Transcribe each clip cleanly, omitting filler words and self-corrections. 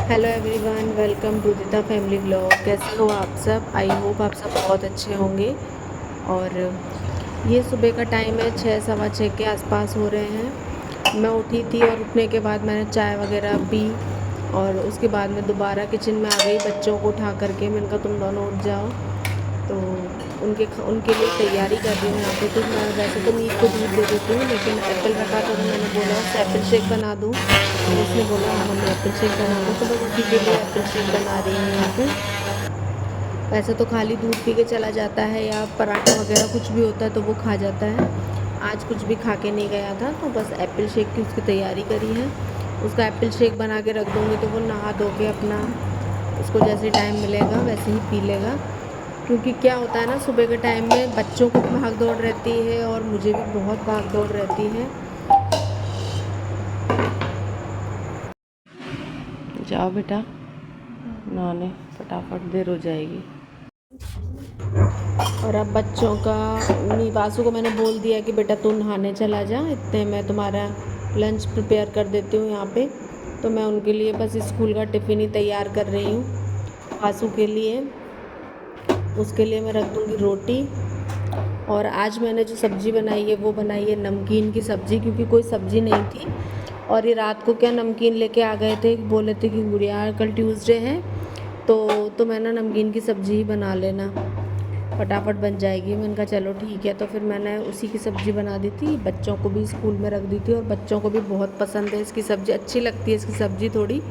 Hello everyone, welcome to दिता family vlog. कैसे हो आप सब? आई होप आप सब बहुत अच्छे होंगे। और ये सुबह का टाइम है, 6 सवा 6 के आसपास हो रहे हैं। मैं उठी थी और उठने के बाद मैंने चाय वगैरह पी और उसके बाद मैं दोबारा किचन में आ गई बच्चों को उठा करके। मैंने कहा तुम दोनों उठ जाओ, तो उनके लिए तैयारी कर रही हूँ यहाँ पे। तो मैं वैसे तो मीत को दूध दे देती हूँ, लेकिन एप्पल रखा था तो मैंने बोला उससे एप्पल शेक बना दूँ। तो उसने बोला हाँ मम्मी एप्पल शेक बना दो, तो बस उसी के लिए एप्पल शेक बना रही हूँ यहाँ पे। वैसे तो खाली दूध पी के चला जाता है या पराठा वगैरह कुछ भी होता है तो वो खा जाता है। आज कुछ भी खा के नहीं गया था, तो बस एप्पल शेक की उसकी तैयारी करी है। उसका एप्पल शेक बना के रख दूँगी तो वो नहा धो के अपना, उसको जैसे टाइम मिलेगा वैसे ही पी लेगा। क्योंकि क्या होता है ना, सुबह के टाइम में बच्चों को भी भाग दौड़ रहती है और मुझे भी बहुत भाग दौड़ रहती है। जाओ बेटा नहाने, फटाफट देर हो जाएगी। और अब बच्चों का, वासु को मैंने बोल दिया कि बेटा तू नहाने चला जा, इतने मैं तुम्हारा लंच प्रिपेयर कर देती हूँ यहाँ पे। तो मैं उनके लिए बस स्कूल का टिफ़िन ही तैयार कर रही हूँ वासु के लिए। उसके लिए मैं रख दूँगी रोटी। और आज मैंने जो सब्ज़ी बनाई है वो बनाई है नमकीन की सब्ज़ी, क्योंकि कोई सब्ज़ी नहीं थी। और ये रात को क्या नमकीन लेके आ गए थे, बोले थे कि गुड़िया कल ट्यूसडे है तो मैं ना नमकीन की सब्ज़ी ही बना लेना, फटाफट बन जाएगी। मैंने कहा चलो ठीक है। तो फिर मैंने उसी की सब्ज़ी बना दी थी, बच्चों को भी स्कूल में रख दी थी और बच्चों को भी बहुत पसंद है इसकी सब्ज़ी, अच्छी लगती है इसकी सब्ज़ी थोड़ी।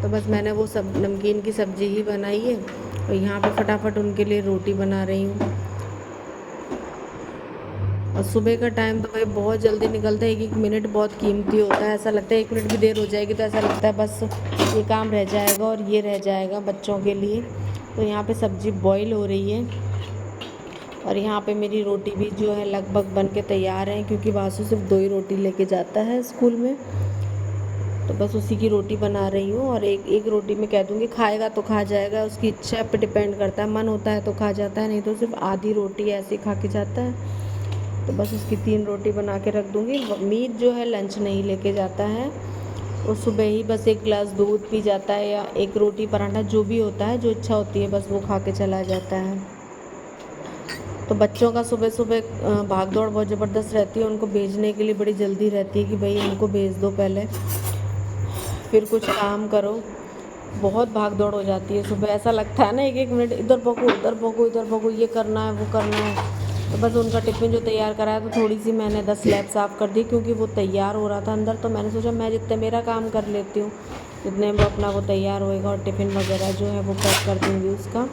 तो बस मैंने वो सब नमकीन की सब्ज़ी ही बनाई है और यहाँ पे फटाफट उनके लिए रोटी बना रही हूँ। और सुबह का टाइम तो भाई बहुत जल्दी निकलता है, एक एक मिनट बहुत कीमती होता है। ऐसा लगता है एक मिनट भी देर हो जाएगी तो ऐसा लगता है बस ये काम रह जाएगा और ये रह जाएगा बच्चों के लिए। तो यहाँ पे सब्ज़ी बॉईल हो रही है और यहाँ पे मेरी रोटी भी जो है लगभग बन के तैयार है, क्योंकि वासु सिर्फ 2 ही रोटी लेके जाता है स्कूल में। तो बस उसी की रोटी बना रही हूँ और एक एक रोटी में कह दूँगी खाएगा तो खा जाएगा, उसकी इच्छा पे डिपेंड करता है। मन होता है तो खा जाता है, नहीं तो सिर्फ आधी रोटी ऐसे ही खा के जाता है। तो बस उसकी 3 रोटी बना के रख दूँगी। मीत जो है लंच नहीं लेके जाता है, वो सुबह ही बस 1 गिलास दूध पी जाता है या 1 रोटी पराठा जो भी होता है, जो इच्छा होती है बस वो खा के चला जाता है। तो बच्चों का सुबह सुबह भाग दौड़ बहुत ज़बरदस्त रहती है, उनको भेजने के लिए बड़ी जल्दी रहती है कि भाई इनको भेज दो पहले, फिर कुछ काम करो। बहुत भाग दौड़ हो जाती है सुबह, ऐसा लगता है ना एक एक मिनट इधर भगो उधर भगो इधर भगो, ये करना है वो करना है। तो बस उनका टिफ़िन जो तैयार करा है, तो थोड़ी सी मैंने 10 स्लैब साफ़ कर दी, क्योंकि वो तैयार हो रहा था अंदर। तो मैंने सोचा मैं जितने मेरा काम कर लेती हूँ, जितने में अपना वो तैयार होएगा और टिफ़िन वगैरह जो है वो पैक कर दूँगी उसका।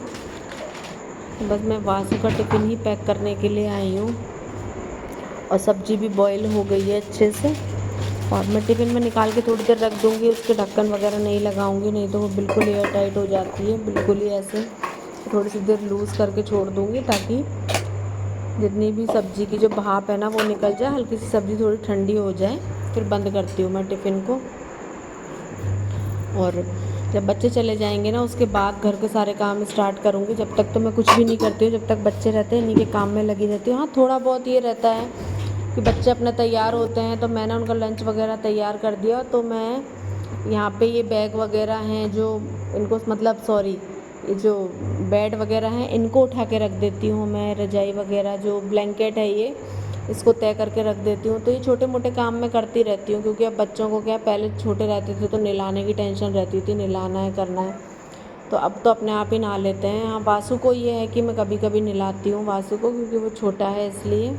तो बस मैं वासु का टिफ़िन ही पैक करने के लिए आई हूँ और सब्ज़ी भी बॉयल हो गई है अच्छे से। और मैं टिफ़िन में निकाल के थोड़ी देर रख दूँगी, उसके ढक्कन वगैरह नहीं लगाऊँगी, नहीं तो वो बिल्कुल एयर टाइट हो जाती है, बिल्कुल ही ऐसे थोड़ी सी देर लूज़ करके छोड़ दूँगी, ताकि जितनी भी सब्ज़ी की जो भाप है ना वो निकल जाए, हल्की सी सब्ज़ी थोड़ी ठंडी हो जाए, फिर बंद करती हूँ मैं टिफ़िन को। और जब बच्चे चले जाएंगे ना उसके बाद घर के सारे काम स्टार्ट करूँगी। जब तक तो मैं कुछ भी नहीं करती हूँ, जब तक बच्चे रहते हैं इन्हीं के काम में लगी रहती हूँ। हाँ, थोड़ा बहुत ये रहता है कि बच्चे अपने तैयार होते हैं तो मैंने उनका लंच वगैरह तैयार कर दिया, तो मैं यहाँ पे ये बैग वगैरह हैं जो इनको, मतलब सॉरी, ये जो बेड वगैरह हैं इनको उठा के रख देती हूँ मैं। रजाई वगैरह जो ब्लैंकेट है ये, इसको तय करके रख देती हूँ। तो ये छोटे मोटे काम मैं करती रहती हूँ, क्योंकि अब बच्चों को क्या, पहले छोटे रहते थे तो नहलाने की टेंशन रहती थी, नहलाना है करना है, तो अब तो अपने आप ही नहा लेते हैं। हाँ, वासु को ये है कि मैं कभी कभी नहलाती हूँ वासु को, क्योंकि वो छोटा है इसलिए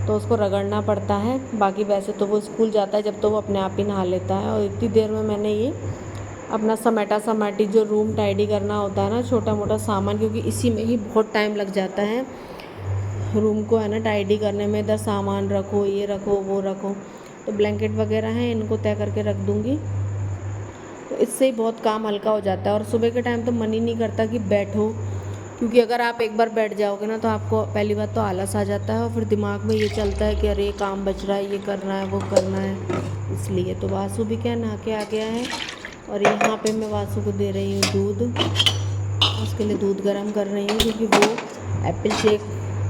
तो उसको रगड़ना पड़ता है। बाकी वैसे तो वो स्कूल जाता है जब तो वो अपने आप ही नहा लेता है। और इतनी देर में मैंने ये अपना समेटा समाटी जो रूम टाइडी करना होता है ना, छोटा मोटा सामान, क्योंकि इसी में ही बहुत टाइम लग जाता है रूम को है ना टाइडी करने में। इधर सामान रखो, ये रखो, वो रखो। तो ब्लैंकेट वगैरह हैं इनको तय करके रख दूँगी, तो इससे ही बहुत काम हल्का हो जाता है। और सुबह के टाइम तो मन ही नहीं करता कि बैठो, क्योंकि अगर आप एक बार बैठ जाओगे ना तो आपको पहली बात तो आलस आ जाता है और फिर दिमाग में ये चलता है कि अरे ये काम बच रहा है, ये करना है, वो करना है। इसलिए तो वासु भी क्या नहा के आ गया है और यहाँ पे मैं वासु को दे रही हूँ दूध। उसके लिए दूध गर्म कर रही हूँ, क्योंकि वो एप्पल शेक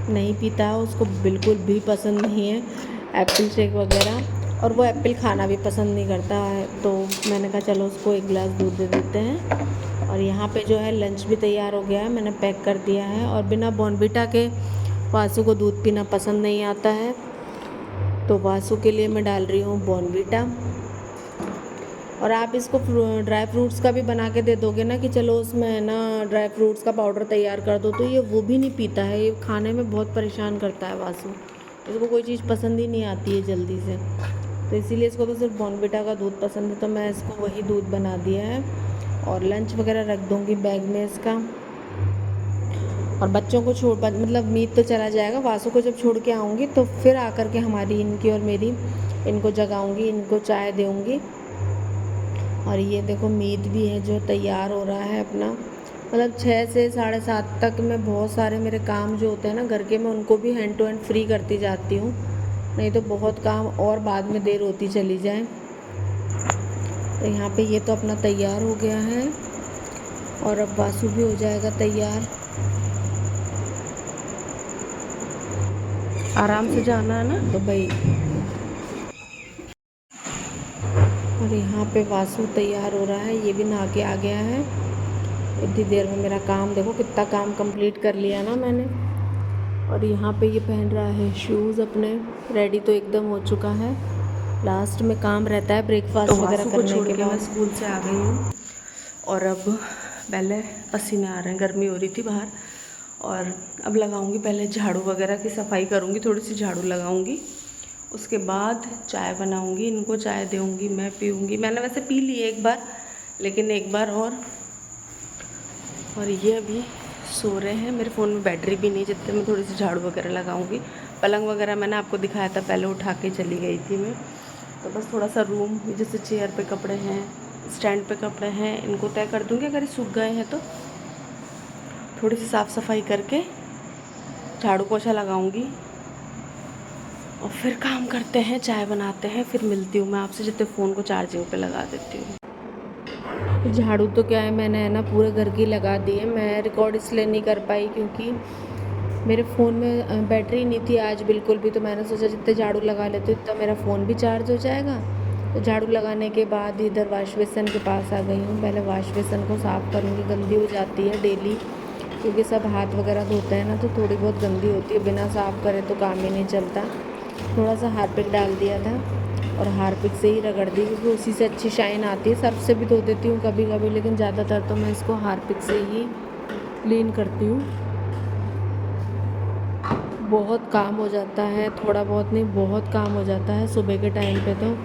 नहीं पीता है, उसको बिल्कुल भी पसंद नहीं है एप्पल शेक वगैरह। और वो एप्पल खाना भी पसंद नहीं करता है, तो मैंने कहा चलो उसको एक गिलास दूध दे देते हैं। और यहाँ पे जो है लंच भी तैयार हो गया है, मैंने पैक कर दिया है। और बिना बॉर्नविटा के वासु को दूध पीना पसंद नहीं आता है, तो वासु के लिए मैं डाल रही हूँ बॉर्नविटा। और आप इसको ड्राई फ्रूट्स का भी बना के दे दोगे ना कि चलो उसमें ना ड्राई फ्रूट्स का पाउडर तैयार कर दो, तो ये वो भी नहीं पीता है। ये खाने में बहुत परेशान करता है वासु, इसको कोई चीज़ पसंद ही नहीं आती है जल्दी से, तो इसीलिए इसको तो सिर्फ बॉर्नविटा का दूध पसंद है, तो मैं इसको वही दूध बना दिया है। और लंच वगैरह रख दूँगी बैग में इसका। और बच्चों को छोड़ मतलब मीत तो चला जाएगा, वासु को जब छोड़ के आऊँगी तो फिर आकर के हमारी इनकी और मेरी इनको जगाऊँगी, इनको चाय दूँगी। और ये देखो मीत भी है जो तैयार हो रहा है अपना, मतलब 6 से 7:30 तक मैं बहुत सारे मेरे काम जो होते हैं ना घर के, मैं उनको भी हैंड टू हैंड फ्री करती जाती हूँ, नहीं तो बहुत काम और बाद में देर होती चली जाए। तो यहाँ पे ये तो अपना तैयार हो गया है और अब वासु भी हो जाएगा तैयार। आराम से जाना है ना, तो भाई। और यहाँ पे वासु तैयार हो रहा है, ये भी नहा के आ गया है। इतनी देर में मेरा काम देखो कितना काम कंप्लीट कर लिया ना मैंने। और यहाँ पे ये पहन रहा है शूज़ अपने, रेडी तो एकदम हो चुका है। लास्ट में काम रहता है ब्रेकफास्ट वगैरह करने के बाद। मैं स्कूल से आ गई हूँ और अब पहले पसीने आ रहे हैं, गर्मी हो रही थी बाहर। और अब लगाऊंगी पहले झाड़ू वगैरह की सफाई करूँगी, थोड़ी सी झाड़ू लगाऊंगी, उसके बाद चाय बनाऊंगी, इनको चाय दूँगी, मैं पीऊँगी। मैंने वैसे पी ली है एक बार, लेकिन एक बार और ये अभी सो रहे हैं। मेरे फ़ोन में बैटरी भी नहीं, जितने में थोड़ी सी झाड़ू वगैरह लगाऊंगी। पलंग वगैरह मैंने आपको दिखाया था, पहले उठा के चली गई थी मैं। तो बस थोड़ा सा रूम, जैसे चेयर पे कपड़े हैं, स्टैंड पे कपड़े हैं, इनको तय कर दूँगी। अगर ये सूख गए हैं तो थोड़ी सी साफ़ सफाई करके झाड़ू पोछा लगाऊंगी और फिर काम करते हैं, चाय बनाते हैं, फिर मिलती हूँ मैं आपसे। जितने फ़ोन को चार्जिंग पे लगा देती हूँ। झाड़ू तो क्या है, मैंने है ना पूरे घर की लगा दी है। मैं रिकॉर्ड इसलिए नहीं कर पाई क्योंकि मेरे फ़ोन में बैटरी नहीं थी आज बिल्कुल भी, तो मैंने सोचा जितने झाड़ू लगा लेती हूँ उतना मेरा फ़ोन भी चार्ज हो जाएगा। तो झाड़ू लगाने के बाद इधर वाश बेसन के पास आ गई हूँ। पहले वाश बेसन को साफ़ करूँगी, गंदी हो जाती है डेली, क्योंकि सब हाथ वगैरह धोते हैं ना, तो थोड़ी बहुत गंदी होती है, बिना साफ़ करे तो काम ही नहीं चलता। थोड़ा सा हार्पिक डाल दिया था और हार्पिक से ही रगड़ दी, क्योंकि उसी से अच्छी शाइन आती है। सर्फ से भी धो देती हूँ कभी कभी, लेकिन ज़्यादातर तो मैं इसको हार्पिक से ही क्लीन करती हूँ। बहुत काम हो जाता है, थोड़ा बहुत नहीं, बहुत काम हो जाता है सुबह के टाइम पे तो।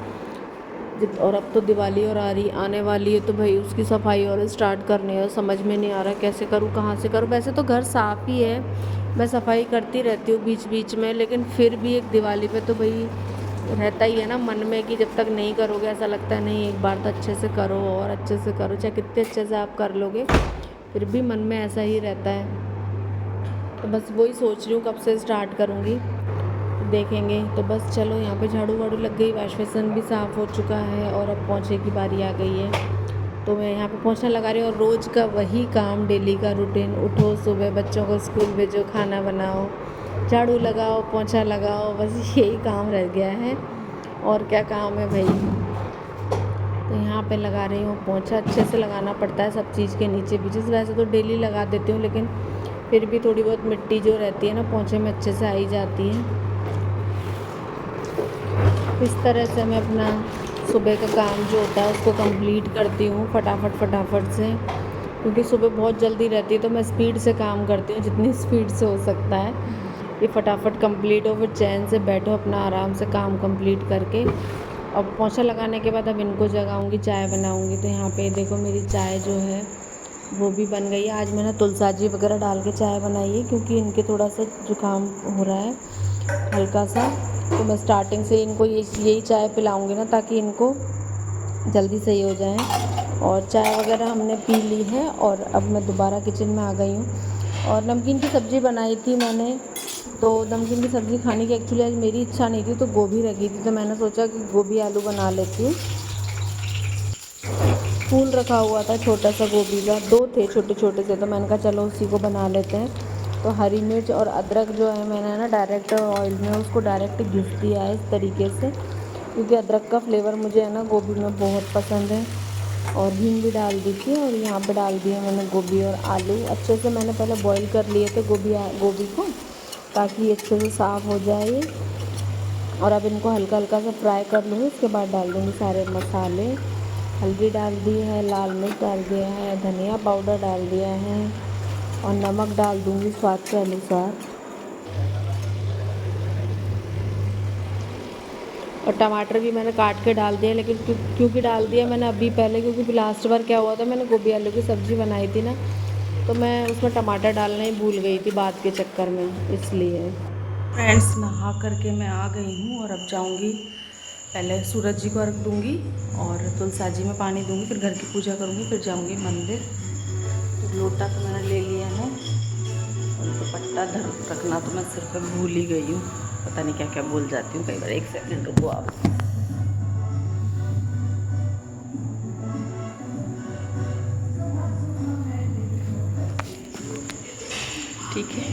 और अब तो दिवाली और आने वाली है, तो भाई उसकी सफाई और स्टार्ट करनी है। समझ में नहीं आ रहा कैसे करूँ, कहाँ से करूँ। वैसे तो घर साफ़ ही है, मैं सफाई करती रहती हूँ बीच बीच में, लेकिन फिर भी एक दिवाली पे तो भाई रहता ही है ना मन में कि जब तक नहीं करोगे ऐसा लगता है नहीं एक बार तो अच्छे से करो और अच्छे से करो। चाहे कितने अच्छे से आप कर लोगे, फिर भी मन में ऐसा ही रहता है। तो बस वही सोच रही हूँ कब से स्टार्ट करूँगी, देखेंगे। तो बस चलो, यहाँ पे झाड़ू वाड़ू लग गई, वॉश बेसिन भी साफ़ हो चुका है और अब पोंछे की बारी आ गई है। तो मैं यहाँ पे पोंछा लगा रही हूँ और रोज़ का वही काम, डेली का रूटीन। उठो, सुबह बच्चों को स्कूल भेजो, खाना बनाओ, झाड़ू लगाओ, पोंछा लगाओ, बस यही काम रह गया है। और क्या काम है भाई। तो यहाँ पे लगा रही हूँ पोंछा। अच्छे से लगाना पड़ता है सब चीज़ के नीचे भी, जिस वैसे तो डेली लगा देती हूँ, लेकिन फिर भी थोड़ी बहुत मिट्टी जो रहती है ना पोंछे में अच्छे से आई जाती है। इस तरह से मैं अपना सुबह का काम जो होता है उसको कंप्लीट करती हूँ फटाफट से, क्योंकि सुबह बहुत जल्दी रहती है, तो मैं स्पीड से काम करती हूँ जितनी स्पीड से हो सकता है। ये फटाफट कंप्लीट हो, फिर चैन से बैठो अपना आराम से काम कंप्लीट करके। अब पोंछा लगाने के बाद अब इनको जगाऊंगी, चाय बनाऊंगी। तो यहाँ पे देखो मेरी चाय जो है वो भी बन गई है। आज मैंने तुलसाजी वगैरह डाल के चाय बनाई है, क्योंकि इनके थोड़ा सा जुकाम हो रहा है हल्का सा। तो मैं स्टार्टिंग से इनको यही चाय पिलाऊंगी ना, ताकि इनको जल्दी सही हो जाए। और चाय वगैरह हमने पी ली है और अब मैं दोबारा किचन में आ गई हूँ। और नमकीन की सब्ज़ी बनाई थी मैंने, तो नमकीन की सब्ज़ी खाने की एक्चुअली आज मेरी इच्छा नहीं थी, तो गोभी रखी थी, तो मैंने सोचा कि गोभी आलू बना लेती हूँ। फूल रखा हुआ था छोटा सा गोभी का, 2 थे छोटे छोटे से, तो मैंने कहा चलो उसी को बना लेते हैं। तो हरी मिर्च और अदरक जो है मैंने ना डायरेक्ट ऑयल में उसको डायरेक्ट घिस दिया है इस तरीके से, क्योंकि अदरक का फ्लेवर मुझे है ना गोभी में बहुत पसंद है। और हींग भी डाल दी थी और यहाँ पे डाल दिए मैंने गोभी और आलू। अच्छे से मैंने पहले बॉईल कर लिए थे गोभी को, ताकि अच्छे से साफ़ हो जाए। और अब इनको हल्का हल्का सा फ्राई कर लूँगी। उसके बाद डाल दूँगी सारे मसाले। हल्दी डाल दी है, लाल मिर्च डाल दिया है, धनिया पाउडर डाल दिया है और नमक डाल दूँगी स्वाद के अनुसार। और टमाटर भी मैंने काट के डाल दिया, लेकिन क्योंकि डाल दिया मैंने अभी पहले, क्योंकि लास्ट बार क्या हुआ था, मैंने गोभी आलू की सब्ज़ी बनाई थी ना, तो मैं उसमें टमाटर डालना ही भूल गई थी बात के चक्कर में, इसलिए। फ्रेंड्स, नहा करके मैं आ गई हूँ और अब जाऊँगी, पहले सूरज जी को अर्घ दूँगी और तुलसा जी में पानी दूँगी, फिर घर की पूजा करूँगी, फिर जाऊँगी मंदिर। तो लोटा तो मैंने ले लिया है और दुपट्टा धर रखना तो मैं सिर पे भूल ही गई हूँ। पता नहीं क्या क्या भूल जाती हूँ कई बार। 1 सेकंड रुको आप। ठीक है,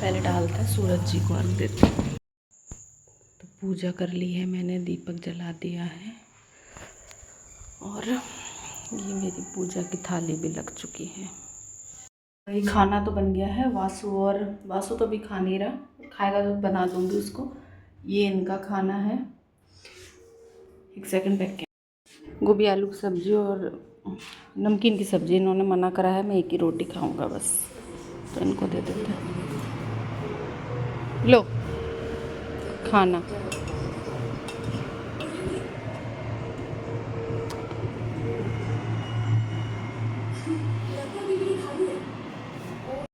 पहले डालता है सूरज जी को अर्घ देते हैं। तो पूजा कर ली है मैंने, दीपक जला दिया है और ये मेरी पूजा की थाली भी लग चुकी है। ये खाना तो बन गया है। वासु तो अभी खा नहीं रहा, खाएगा तो बना दूंगी उसको। ये इनका खाना है। 1 सेकंड बैठ के। गोभी आलू की सब्ज़ी और नमकीन की सब्ज़ी इन्होंने मना करा है, मैं एक ही रोटी खाऊंगा बस, तो इनको दे देते हैं। लो खाना।